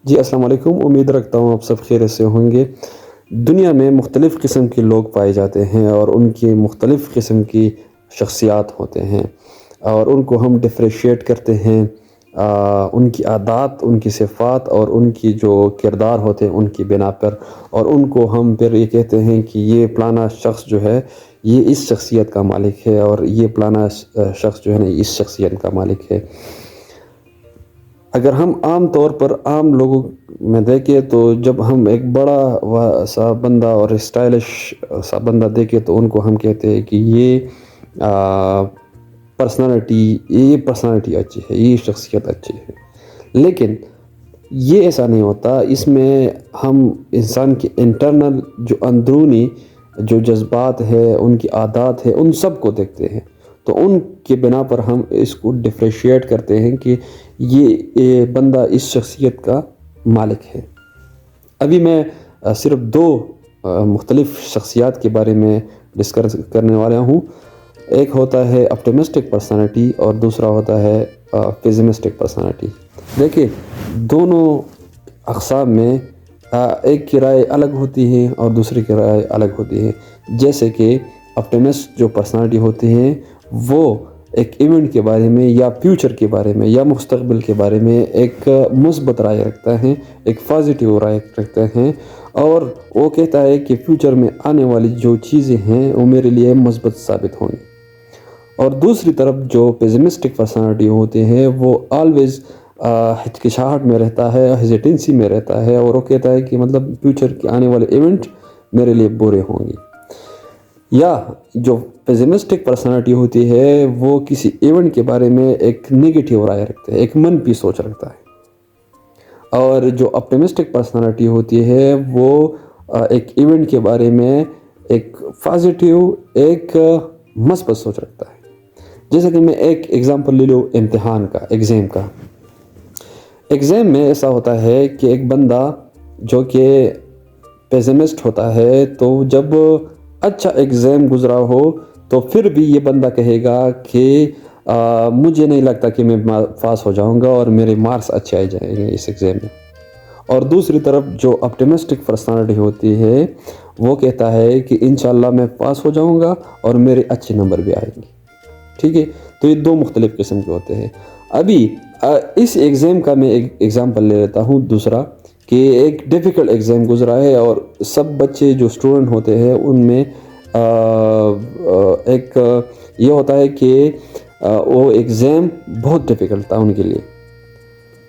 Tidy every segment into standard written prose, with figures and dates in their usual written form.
جی السلام علیکم، امید رکھتا ہوں آپ سب خیریت سے ہوں گے۔ دنیا میں مختلف قسم کے لوگ پائے جاتے ہیں اور ان کی مختلف قسم کی شخصیات ہوتے ہیں اور ان کو ہم ڈفریشیٹ کرتے ہیں ان کی عادات، ان کی صفات اور ان کی جو کردار ہوتے ہیں ان کی بنا پر، اور ان کو ہم پھر یہ کہتے ہیں کہ یہ فلانا شخص جو ہے یہ اس شخصیت کا مالک ہے اور یہ فلانا شخص جو ہے نا اس شخصیت کا مالک ہے۔ اگر ہم عام طور پر عام لوگوں میں دیکھیں تو جب ہم ایک بڑا سا بندہ اور اسٹائلش سا بندہ دیکھیں تو ان کو ہم کہتے ہیں کہ یہ پرسنالٹی اچھی ہے، یہ شخصیت اچھی ہے۔ لیکن یہ ایسا نہیں ہوتا، اس میں ہم انسان کے انٹرنل جو اندرونی جو جذبات ہے، ان کی عادات ہے، ان سب کو دیکھتے ہیں، تو ان کے بنا پر ہم اس کو ڈفریشیٹ کرتے ہیں کہ یہ بندہ اس شخصیت کا مالک ہے۔ ابھی میں صرف دو مختلف شخصیات کے بارے میں ڈسکس کرنے والا ہوں۔ ایک ہوتا ہے اپٹیمسٹک پرسنالٹی اور دوسرا ہوتا ہے پیسمسٹک پرسنالٹی۔ دیکھیں، دونوں اقسام میں ایک کی رائے الگ ہوتی ہے اور دوسری کی رائے الگ ہوتی ہے۔ جیسے کہ اپٹیمسٹ جو پرسنالٹی ہوتی ہیں وہ ایک ایونٹ کے بارے میں یا فیوچر کے بارے میں یا مستقبل کے بارے میں ایک مثبت رائے رکھتا ہے، ایک پازیٹیو رائے رکھتا ہے، اور وہ کہتا ہے کہ فیوچر میں آنے والی جو چیزیں ہیں وہ میرے لیے مثبت ثابت ہوں گی۔ اور دوسری طرف جو پیسمسٹک پرسنالٹی ہوتی ہے وہ آلویز ہچکچاہٹ میں رہتا ہے، ہیزیٹنسی میں رہتا ہے، اور وہ کہتا ہے کہ مطلب فیوچر کے آنے والے ایونٹ میرے لیے برے ہوں گے۔ یا جو پیسمسٹک پرسنالٹی ہوتی ہے وہ کسی ایونٹ کے بارے میں ایک نیگیٹیو رائے رکھتے ہیں، ایک منفی سوچ رکھتا ہے۔ اور جو اپٹیمسٹک پرسنالٹی ہوتی ہے وہ ایک ایونٹ کے بارے میں ایک پازیٹیو، ایک مثبت سوچ رکھتا ہے۔ جیسے کہ میں ایک ایگزامپل لے لوں امتحان کا، ایگزام کا۔ ایگزام میں ایسا ہوتا ہے کہ ایک بندہ جو کہ پیسمسٹ ہوتا ہے تو جب اچھا ایگزام گزرا ہو تو پھر بھی یہ بندہ کہے گا کہ مجھے نہیں لگتا کہ میں پاس ہو جاؤں گا اور میرے مارکس اچھے آ جائیں گے اس ایگزام میں۔ اور دوسری طرف جو اپٹیمسٹک پرسنالٹی ہوتی ہے وہ کہتا ہے کہ انشاءاللہ میں پاس ہو جاؤں گا اور میرے اچھے نمبر بھی آئیں گے۔ ٹھیک ہے، تو یہ دو مختلف قسم کے ہوتے ہیں۔ ابھی اس ایگزام کا میں ایک ایگزامپل لے لیتا ہوں دوسرا، کہ ایک ڈیفیکلٹ ایگزام گزرا ہے اور سب بچے جو اسٹوڈنٹ ہوتے ہیں ان میں ایک یہ ہوتا ہے کہ وہ ایگزام بہت ڈیفیکلٹ تھا ان کے لیے۔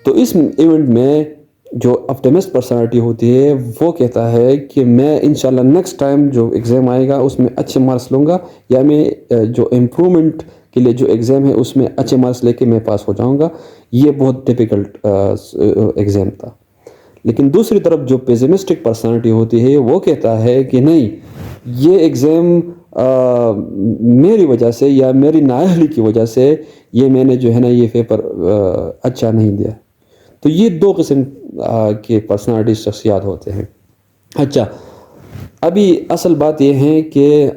تو اس ایونٹ میں جو اپٹیمسٹ پرسنالٹی ہوتی ہے وہ کہتا ہے کہ میں انشاءاللہ نیکسٹ ٹائم جو ایگزام آئے گا اس میں اچھے مارکس لوں گا، یا میں جو امپرومنٹ کے لیے جو ایگزام ہے اس میں اچھے مارکس لے کے میں پاس ہو جاؤں گا، یہ بہت ڈیفیکلٹ ایگزام تھا۔ لیکن دوسری طرف جو پیسمسٹک پرسنالٹی ہوتی ہے وہ کہتا ہے کہ نہیں، یہ ایگزام میری وجہ سے یا میری نااہلی کی وجہ سے یہ میں نے جو ہے نا یہ پیپر اچھا نہیں دیا۔ تو یہ دو قسم کے پرسنالٹی شخصیات ہوتے ہیں۔ اچھا، ابھی اصل بات یہ ہے کہ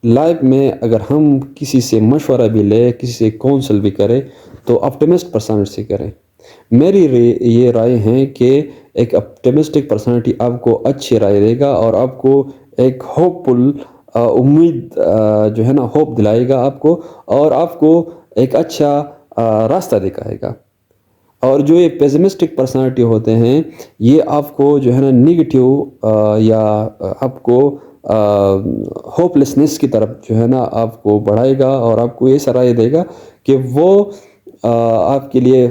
لائف میں اگر ہم کسی سے مشورہ بھی لیں، کسی سے کونسل بھی کریں تو اپٹیمسٹ پرسنالٹی سے کریں۔ میری یہ رائے ہے کہ ایک اپٹیمسٹک پرسنالٹی آپ کو اچھی رائے دے گا اور آپ کو ایک ہوپ فل امید جو ہے نا ہوپ دلائے گا آپ کو، اور آپ کو ایک اچھا راستہ دکھائے گا۔ اور جو یہ پیسمسٹک پرسنالٹی ہوتے ہیں یہ آپ کو جو ہے نا نیگیٹیو یا آپ کو ہوپ لیسنس کی طرف جو ہے نا آپ کو بڑھائے گا، اور آپ کو یہ رائے دے گا کہ وہ آپ کے لیے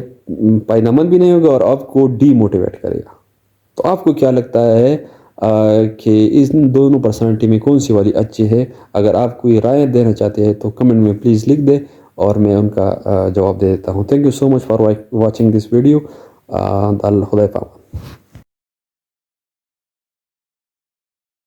پائیدہ مند بھی نہیں ہوگا اور آپ کو ڈی موٹیویٹ کرے گا۔ تو آپ کو کیا لگتا ہے کہ ان دونوں پرسنالٹی میں کون سی والی اچھی ہے؟ اگر آپ کوئی رائے دینا چاہتے ہیں تو کمنٹ میں پلیز لکھ دیں اور میں ان کا جواب دے دیتا ہوں۔ Thank you so much for watching this video. اللہ خدا حافظ۔